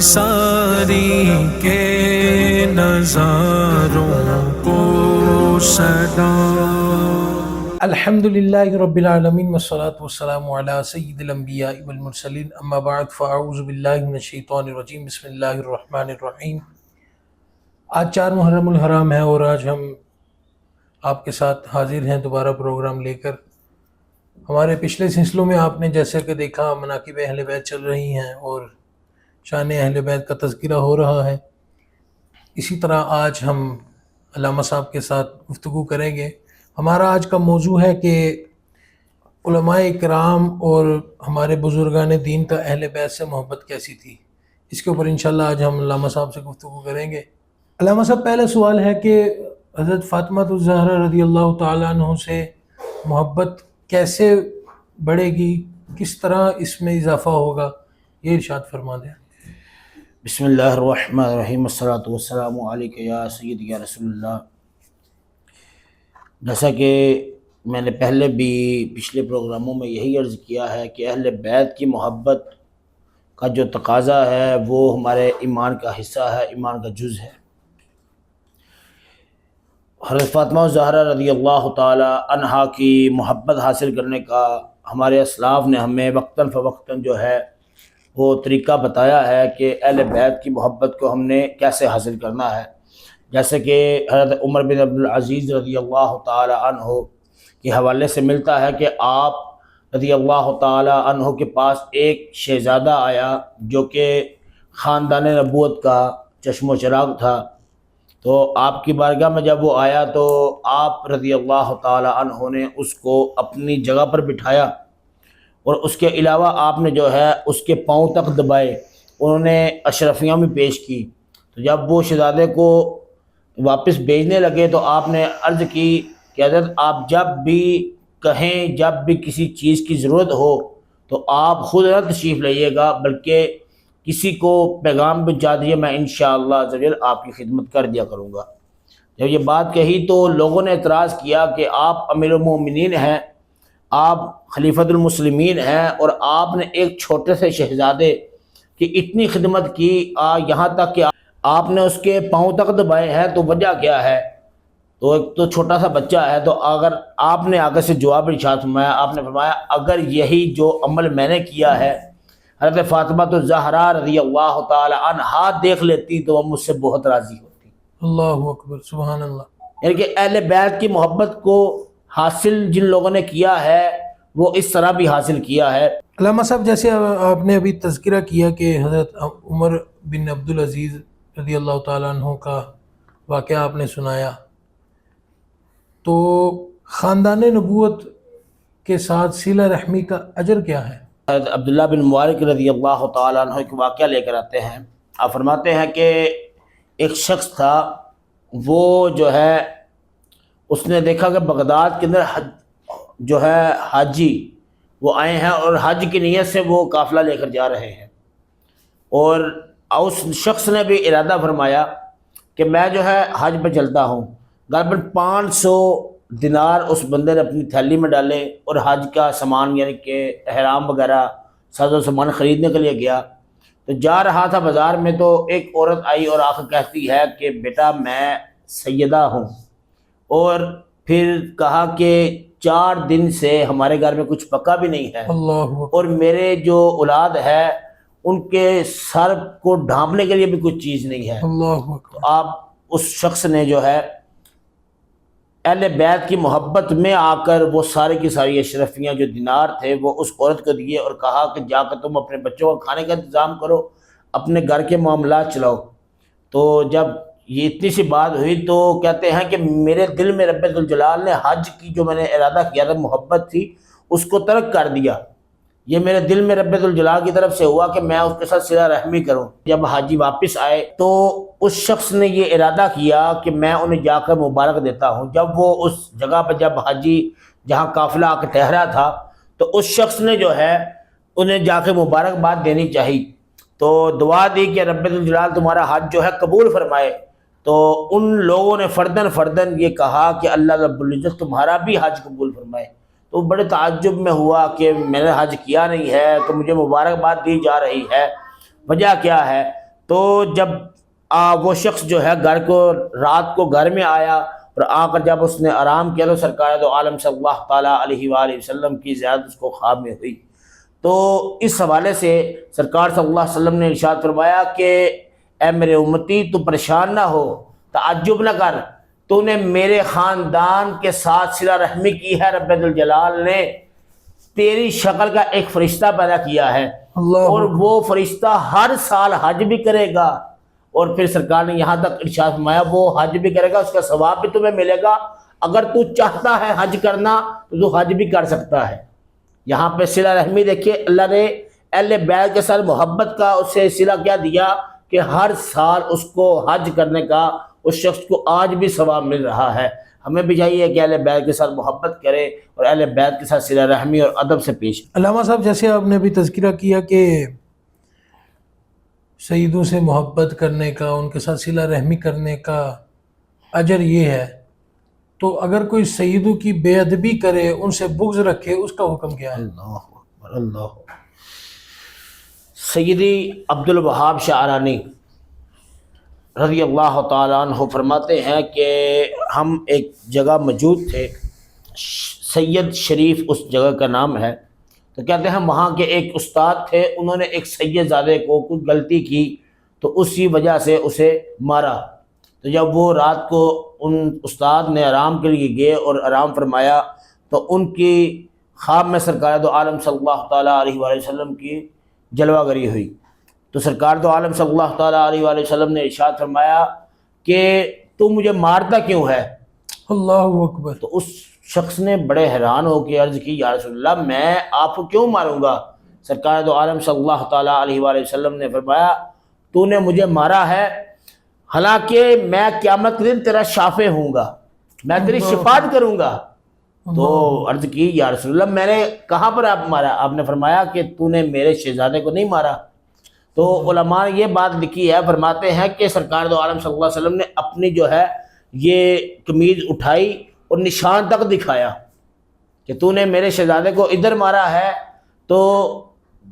ساری کے نظاروں کو صدا۔ الحمدللہ رب العالمین والصلاة والسلام علی سید الانبیاء والمرسلین، اما بعد فاعوذ باللہ من الشیطان الرجیم، بسم اللہ الرحمن الرحیم۔ آج 4 محرم الحرام ہے اور آج ہم آپ کے ساتھ حاضر ہیں دوبارہ پروگرام لے کر۔ ہمارے پچھلے سلسلوں میں آپ نے جیسے کہ دیکھا مناقب اہل بیت چل رہی ہیں اور شان اہل بیت کا تذکرہ ہو رہا ہے۔ اسی طرح آج ہم علامہ صاحب کے ساتھ گفتگو کریں گے۔ ہمارا آج کا موضوع ہے کہ علماء کرام اور ہمارے بزرگان دین کا اہل بیت سے محبت کیسی تھی، اس کے اوپر انشاءاللہ آج ہم علامہ صاحب سے گفتگو کریں گے۔ علامہ صاحب، پہلا سوال ہے کہ حضرت فاطمہ الزہرا رضی اللہ تعالیٰ عنہ سے محبت کیسے بڑھے گی، کس طرح اس میں اضافہ ہوگا، یہ ارشاد فرما دیں۔ بسم اللہ الرحمن الرحیم، والصلاة والسلام علیک یا سیدی یا رسول اللہ۔ جیسا کہ میں نے پہلے بھی پچھلے پروگراموں میں یہی عرض کیا ہے کہ اہل بیت کی محبت کا جو تقاضا ہے وہ ہمارے ایمان کا حصہ ہے، ایمان کا جز ہے۔ حضرت فاطمہ الزہرا رضی اللہ تعالی عنہا کی محبت حاصل کرنے کا ہمارے اسلاف نے ہمیں وقتاً فوقتاً جو ہے وہ طریقہ بتایا ہے کہ اہل بیت کی محبت کو ہم نے کیسے حاصل کرنا ہے۔ جیسے کہ حضرت عمر بن عبدالعزیز رضی اللہ تعالی عنہ کے حوالے سے ملتا ہے کہ آپ رضی اللہ تعالی عنہ کے پاس ایک شہزادہ آیا جو کہ خاندان نبوت کا چشم و چراغ تھا۔ تو آپ کی بارگاہ میں جب وہ آیا تو آپ رضی اللہ تعالی عنہ نے اس کو اپنی جگہ پر بٹھایا اور اس کے علاوہ آپ نے جو ہے اس کے پاؤں تک دبائے، انہوں نے اشرفیاں بھی پیش کی۔ تو جب وہ شہزادے کو واپس بھیجنے لگے تو آپ نے عرض کی کہ حضرت آپ جب بھی کہیں، جب بھی کسی چیز کی ضرورت ہو تو آپ خود نہ تشریف لائیے گا بلکہ کسی کو پیغام پہنچا دیجیے، میں انشاءاللہ عز و جل آپ کی خدمت کر دیا کروں گا۔ جب یہ بات کہی تو لوگوں نے اعتراض کیا کہ آپ امیر المومنین ہیں، آپ خلیفۃ المسلمین ہیں اور آپ نے ایک چھوٹے سے شہزادے کی اتنی خدمت کی، یہاں تک کہ آپ نے اس کے پاؤں تک دبائے ہیں، تو وجہ کیا ہے؟ تو ایک تو چھوٹا سا بچہ ہے، تو اگر آپ نے آگے سے جواب ارشاد فرمایا، آپ نے فرمایا اگر یہی جو عمل میں نے کیا ہے حضرت فاطمہ الزہرا رضی اللہ تعالی عنہا دیکھ لیتی تو وہ مجھ سے بہت راضی ہوتی۔ اللہ اکبر، سبحان اللہ۔ یعنی کہ اہل بیت کی محبت کو حاصل جن لوگوں نے کیا ہے وہ اس طرح بھی حاصل کیا ہے۔ علامہ صاحب، جیسے آپ نے ابھی تذکرہ کیا کہ حضرت عمر بن عبدالعزیز رضی اللہ تعالیٰ عنہ کا واقعہ آپ نے سنایا، تو خاندان نبوت کے ساتھ صلہ رحمی کا اجر کیا ہے؟ حضرت عبداللہ بن مبارک رضی اللہ تعالیٰ عنہ ایک واقعہ لے کر آتے ہیں۔ آپ فرماتے ہیں کہ ایک شخص تھا، وہ جو ہے اس نے دیکھا کہ بغداد کے اندر جو ہے حاجی وہ آئے ہیں اور حج کی نیت سے وہ قافلہ لے کر جا رہے ہیں، اور اس شخص نے بھی ارادہ فرمایا کہ میں جو ہے حج پہ چلتا ہوں۔ غالباً 500 دینار اس بندے نے اپنی تھیلی میں ڈالے اور حج کا سامان یعنی کہ احرام وغیرہ ساز و سامان خریدنے کے لیے گیا۔ تو جا رہا تھا بازار میں تو ایک عورت آئی اور آ کر کہتی ہے کہ بیٹا میں سیدہ ہوں، اور پھر کہا کہ 4 دن سے ہمارے گھر میں کچھ پکا بھی نہیں ہے، اللہ اور میرے جو اولاد ہے ان کے سر کو ڈھانپنے کے لیے بھی کچھ چیز نہیں ہے۔ اللہ تو اکبر۔ آپ اس شخص نے جو ہے اہل بیت کی محبت میں آ کر وہ سارے کی ساری اشرفیاں جو دینار تھے وہ اس عورت کو دیے اور کہا کہ جا کر تم اپنے بچوں کا کھانے کا انتظام کرو، اپنے گھر کے معاملات چلاؤ۔ تو جب یہ اتنی سی بات ہوئی تو کہتے ہیں کہ میرے دل میں رب ذوالجلال نے حج کی جو میں نے ارادہ کیا تھا، محبت تھی، اس کو ترک کر دیا۔ یہ میرے دل میں رب ذوالجلال کی طرف سے ہوا کہ میں اس کے ساتھ صلہ رحمی کروں۔ جب حاجی واپس آئے تو اس شخص نے یہ ارادہ کیا کہ میں انہیں جا کر مبارک دیتا ہوں۔ جب وہ اس جگہ پہ جب حاجی جہاں قافلہ آ کے ٹھہرا تھا تو اس شخص نے جو ہے انہیں جا کے مبارکباد دینی چاہی، تو دعا دی کہ رب ذوالجلال تمہارا حج جو ہے قبول فرمائے۔ تو ان لوگوں نے فرداً یہ کہا کہ اللہ رب العزت تمہارا بھی حج قبول فرمائے۔ تو بڑے تعجب میں ہوا کہ میں نے حج کیا نہیں ہے تو مجھے مبارکباد دی جا رہی ہے، وجہ کیا ہے؟ تو جب وہ شخص جو ہے رات کو گھر میں آیا اور آ کر جب اس نے آرام کیا تو سرکار دو عالم صلی اللہ تعالیٰ علیہ وآلہ وسلم کی زیارت اس کو خواب میں ہوئی۔ تو اس حوالے سے سرکار صلی اللہ علیہ وسلم نے ارشاد فرمایا کہ اے میرے امتی تو پریشان نہ ہو، تعجب نہ کر، تو نے میرے خاندان کے ساتھ صلہ رحمی کی ہے، رب ذوالجلال نے تیری شکل کا ایک فرشتہ پیدا کیا ہے اور وہ فرشتہ ہر سال حج بھی کرے گا، اور پھر سرکار نے یہاں تک ارشاد فرمایا وہ حج بھی کرے گا، اس کا ثواب بھی تمہیں ملے گا، اگر تو چاہتا ہے حج کرنا تو تو حج بھی کر سکتا ہے۔ یہاں پہ صلہ رحمی دیکھیے، اللہ نے اہل بیت کے ساتھ محبت کا اسے صلہ کیا دیا کہ ہر سال اس کو حج کرنے کا اس شخص کو آج بھی ثواب مل رہا ہے۔ ہمیں بھی چاہیے کہ اہل بیت کے ساتھ محبت کرے اور اہل بیت کے ساتھ صلہ رحمی اور ادب سے پیش۔ علامہ صاحب جیسے آپ نے ابھی تذکرہ کیا کہ سیدوں سے محبت کرنے کا، ان کے ساتھ صلہ رحمی کرنے کا اجر یہ ہے، تو اگر کوئی سیدوں کی بے ادبی کرے، ان سے بغض رکھے، اس کا حکم کیا ہے؟ اللہ اکبر، اللہ اکبر۔ سیدی عبد الوہاب شعرانی رضی اللہ تعالیٰ عنہ فرماتے ہیں کہ ہم ایک جگہ موجود تھے، سید شریف اس جگہ کا نام ہے، تو کہتے ہیں وہاں کے ایک استاد تھے، انہوں نے ایک سید زادے کو کچھ غلطی کی تو اسی وجہ سے اسے مارا۔ تو جب وہ رات کو ان استاد نے آرام کے لیے گئے اور آرام فرمایا تو ان کی خواب میں سرکار دو عالم صلی اللہ تعالیٰ علیہ وآلہ وسلم کی جلوہ گری ہوئی۔ تو سرکار دو عالم صلی اللہ تعالیٰ علیہ وآلہ وسلم نے ارشاد فرمایا کہ تو مجھے مارتا کیوں ہے؟ اللہ اکبر۔ تو اس شخص نے بڑے حیران ہو کے عرض کی، یا رسول اللہ میں آپ کو کیوں ماروں گا؟ سرکار دو عالم صلی اللہ تعالیٰ علیہ وآلہ وسلم نے فرمایا تو نے مجھے مارا ہے، حالانکہ میں قیامت کے دن تیرا شافع ہوں گا، میں تیری شفاعت کروں گا۔ تو عرض کی، یا رسول اللہ میں نے کہاں پر آپ مارا؟ آپ نے فرمایا کہ تو نے میرے شہزادے کو نہیں مارا۔ تو علماء نے یہ بات لکھی ہے، فرماتے ہیں کہ سرکار دو عالم صلی اللہ علیہ وسلم نے اپنی جو ہے یہ قمیض اٹھائی اور نشان تک دکھایا کہ تو نے میرے شہزادے کو ادھر مارا ہے، تو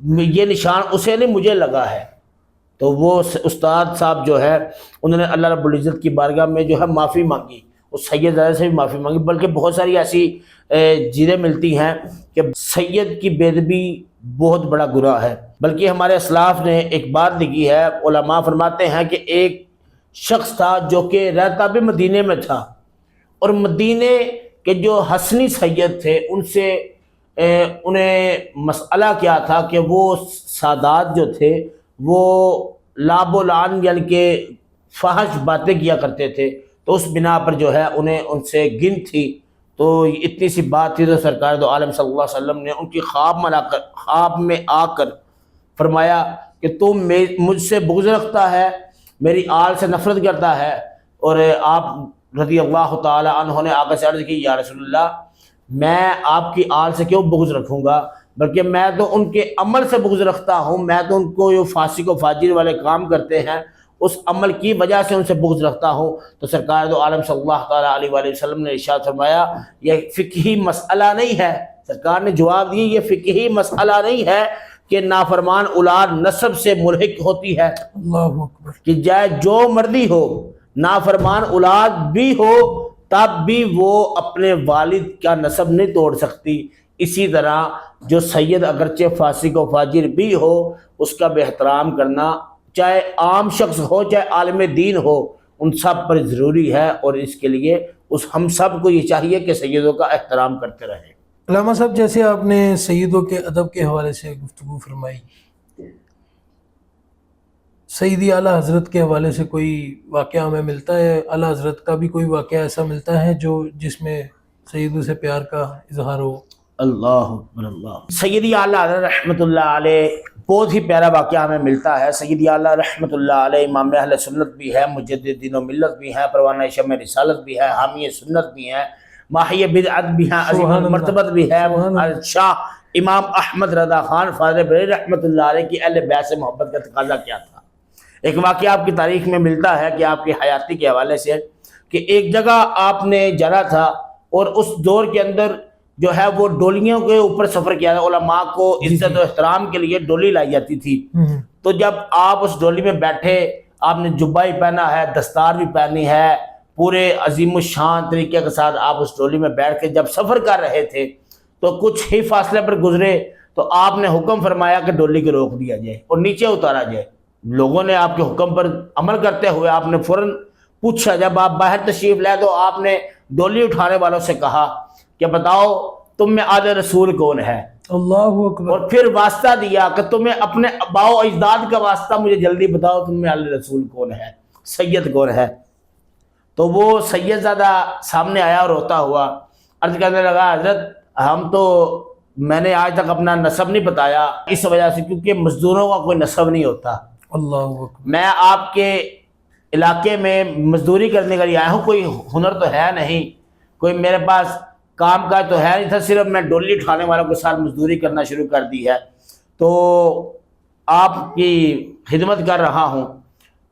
یہ نشان اسے نہیں مجھے لگا ہے۔ تو وہ استاد صاحب جو ہے انہوں نے اللہ رب العزت کی بارگاہ میں جو ہے معافی مانگی، اس سید زادے سے بھی معافی مانگی، بلکہ بہت ساری ایسی چیزیں ملتی ہیں کہ سید کی بے ادبی بہت بڑا گناہ ہے۔ بلکہ ہمارے اسلاف نے ایک بات لکھی ہے، علماء فرماتے ہیں کہ ایک شخص تھا جو کہ رہتا بھی مدینے میں تھا، اور مدینے کے جو حسنی سید تھے ان سے انہیں مسئلہ کیا تھا کہ وہ سادات جو تھے وہ لاب و لعن یعنی کہ فحش باتیں کیا کرتے تھے، تو اس بنا پر جو ہے انہیں ان سے گن تھی۔ تو اتنی سی بات تھی تو سرکار دو عالم صلی اللہ علیہ وسلم نے ان کی خواب میں آ کر فرمایا کہ تم مجھ سے بغض رکھتا ہے، میری آل سے نفرت کرتا ہے، اور آپ رضی اللہ تعالیٰ عنہ نے آگے سے عرض کی، یا رسول اللہ میں آپ کی آل سے کیوں بغض رکھوں گا، بلکہ میں تو ان کے عمل سے بغض رکھتا ہوں، میں تو ان کو جو فاسق و فاجر والے کام کرتے ہیں اس عمل کی وجہ سے ان سے بغض رکھتا ہوں۔ تو سرکار دو عالم صلی اللہ تعالیٰ علیہ وآلہ وسلم نے ارشاد فرمایا یہ فقہی مسئلہ نہیں ہے، سرکار نے جواب دی یہ فقہی مسئلہ نہیں ہے کہ نافرمان اولاد نسب سے ملحق ہوتی ہے، اللہ اکبر، کہ جائے جو مردی ہو نافرمان اولاد بھی ہو تب بھی وہ اپنے والد کا نسب نہیں توڑ سکتی۔ اسی طرح جو سید اگرچہ فاسق و فاجر بھی ہو اس کا بھی احترام کرنا، چاہے عام شخص ہو چاہے عالم دین ہو، ان سب پر ضروری ہے، اور اس کے لیے ہم سب کو یہ چاہیے کہ سیدوں کا احترام کرتے رہیں۔ علامہ صاحب جیسے آپ نے سیدوں کے ادب کے حوالے سے گفتگو فرمائی، سیدی اعلیٰ حضرت کے حوالے سے کوئی واقعہ ہمیں ملتا ہے؟ اعلیٰ حضرت کا بھی کوئی واقعہ ایسا ملتا ہے جس میں سیدوں سے پیار کا اظہار ہو؟ اللہ اکبر، اللہ۔ سیدی اعلیٰ حضرت رحمۃ اللہ علیہ بہت ہی پیارا واقعہ ہمیں ملتا ہے۔ سیدی اعلیٰ رحمۃ اللہ علیہ امام اہل سنت بھی ہے، مجدد دین و ملت بھی ہیں، پروانہ شمع رسالت بھی ہے، حامی سنت بھی ہیں، ماحی بدعت بھی ہیں، عظیم المرتبت بھی ہے، شاہ امام احمد رضا خان فاضل بریلوی رحمۃ اللہ علیہ کی اہل بیت سے محبت کا تقاضا کیا تھا۔ ایک واقعہ آپ کی تاریخ میں ملتا ہے کہ آپ کی حیاتی کے حوالے سے کہ ایک جگہ آپ نے جانا تھا اور اس دور کے اندر جو ہے وہ ڈولیوں کے اوپر سفر کیا تھا، علماء کو عزت و احترام کے لیے ڈولی لائی جاتی تھی، تو جب آپ اس ڈولی میں بیٹھے، آپ نے جبہ بھی پہنا ہے، دستار بھی پہنی ہے، پورے عظیم الشان طریقے کے ساتھ آپ اس ڈولی میں بیٹھ کے جب سفر کر رہے تھے تو کچھ ہی فاصلے پر گزرے تو آپ نے حکم فرمایا کہ ڈولی کو روک دیا جائے اور نیچے اتارا جائے۔ لوگوں نے آپ کے حکم پر عمل کرتے ہوئے آپ نے فوراً پوچھا، جب آپ باہر تشریف لائے تو آپ نے ڈولی اٹھانے والوں سے کہا کہ بتاؤ تم میں آل رسول کون ہے، اللہ اکبر، اور پھر واسطہ دیا کہ تمہیں اپنے آباء و اجداد کا واسطہ مجھے جلدی بتاؤ تم میں آل رسول کون ہے، سید کون ہے۔ تو وہ سید زادہ سامنے آیا اور روتا ہوا عرض کرنے لگا، حضرت میں نے آج تک اپنا نسب نہیں بتایا، اس وجہ سے کیونکہ مزدوروں کا کوئی نسب نہیں ہوتا، اللہ اکبر، میں آپ کے علاقے میں مزدوری کرنے کے لیے آیا ہوں، کوئی ہنر تو ہے نہیں، کوئی میرے پاس کام کا تو ہے نہیں تھا، صرف میں ڈولی اٹھانے والوں کے ساتھ مزدوری کرنا شروع کر دی ہے، تو آپ کی خدمت کر رہا ہوں۔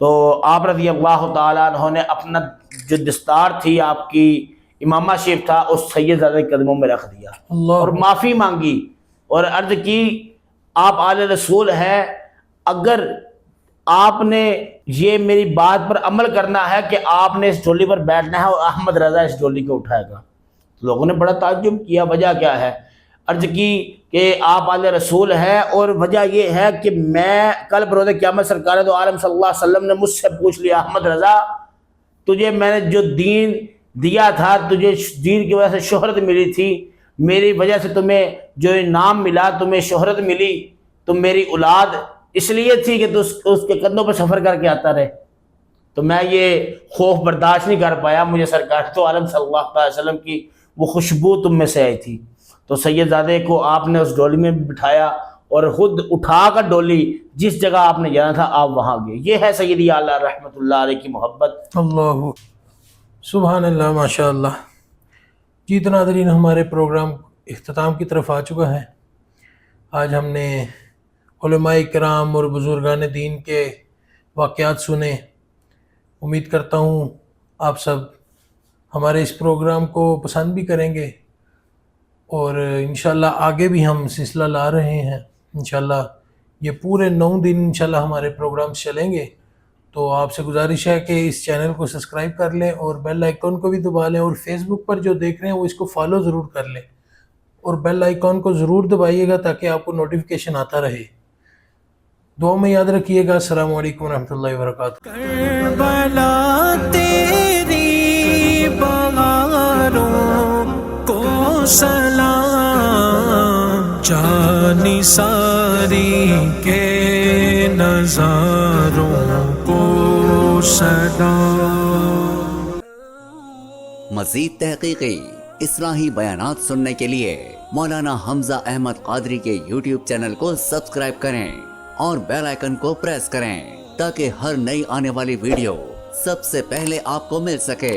تو آپ رضی اللہ تعالیٰ عنہ نے اپنا جو دستار تھی، آپ کی امامہ شیف تھا، اس سید زادہ کے قدموں میں رکھ دیا اور معافی مانگی اور عرض کی، آپ آل رسول ہیں، اگر آپ نے یہ میری بات پر عمل کرنا ہے کہ آپ نے اس ڈولی پر بیٹھنا ہے اور احمد رضا اس ڈولی کو اٹھائے گا۔ لوگوں نے بڑا تعجب کیا، وجہ کیا ہے؟ عرض کی کہ آپ آل رسول ہیں اور وجہ یہ ہے کہ میں کل بروز قیامت سرکار دو عالم صلی اللہ علیہ وسلم نے مجھ سے پوچھ لیا، احمد رضا تجھے میں نے جو دین دیا تھا، تجھے دین کی وجہ سے شہرت ملی تھی، میری وجہ سے تمہیں جو انعام ملا، تمہیں شہرت ملی، تم میری اولاد اس لیے تھی کہ تو اس کے قدموں پر سفر کر کے آتا رہے، تو میں یہ خوف برداشت نہیں کر پایا، مجھے سرکار تو عالم صلی اللہ علیہ وسلم کی وہ خوشبو تم میں سے آئی تھی۔ تو سید زادے کو آپ نے اس ڈولی میں بٹھایا اور خود اٹھا کر ڈولی جس جگہ آپ نے جانا تھا آپ وہاں گئے۔ یہ ہے سیدی اعلیٰ رحمۃ اللہ علیہ کی محبت۔ اللہ سبحان اللہ، ماشاء اللہ۔ جی تو ناظرین، ہمارے پروگرام اختتام کی طرف آ چکا ہے۔ آج ہم نے علماء کرام اور بزرگان دین کے واقعات سنے۔ امید کرتا ہوں آپ سب ہمارے اس پروگرام کو پسند بھی کریں گے، اور انشاءاللہ آگے بھی ہم سلسلہ لا رہے ہیں۔ انشاءاللہ یہ پورے 9 دن انشاءاللہ ہمارے پروگرامز چلیں گے، تو آپ سے گزارش ہے کہ اس چینل کو سبسکرائب کر لیں اور بیل آئیکن کو بھی دبا لیں، اور فیس بک پر جو دیکھ رہے ہیں وہ اس کو فالو ضرور کر لیں اور بیل آئیکن کو ضرور دبائیے گا تاکہ آپ کو نوٹیفیکیشن آتا رہے۔ دعا میں یاد رکھیے گا۔ السلام علیکم ورحمۃ اللہ وبرکاتہ۔ کربلا تیری بہاروں کو سلام، جانی ساری کے نظاروں کو سلام۔ مزید تحقیقی اصلاحی بیانات سننے کے لیے مولانا حمزہ احمد قادری کے YouTube چینل کو سبسکرائب کریں اور بیل آئیکن کو پریس کریں تاکہ ہر نئی آنے والی ویڈیو سب سے پہلے آپ کو مل سکے۔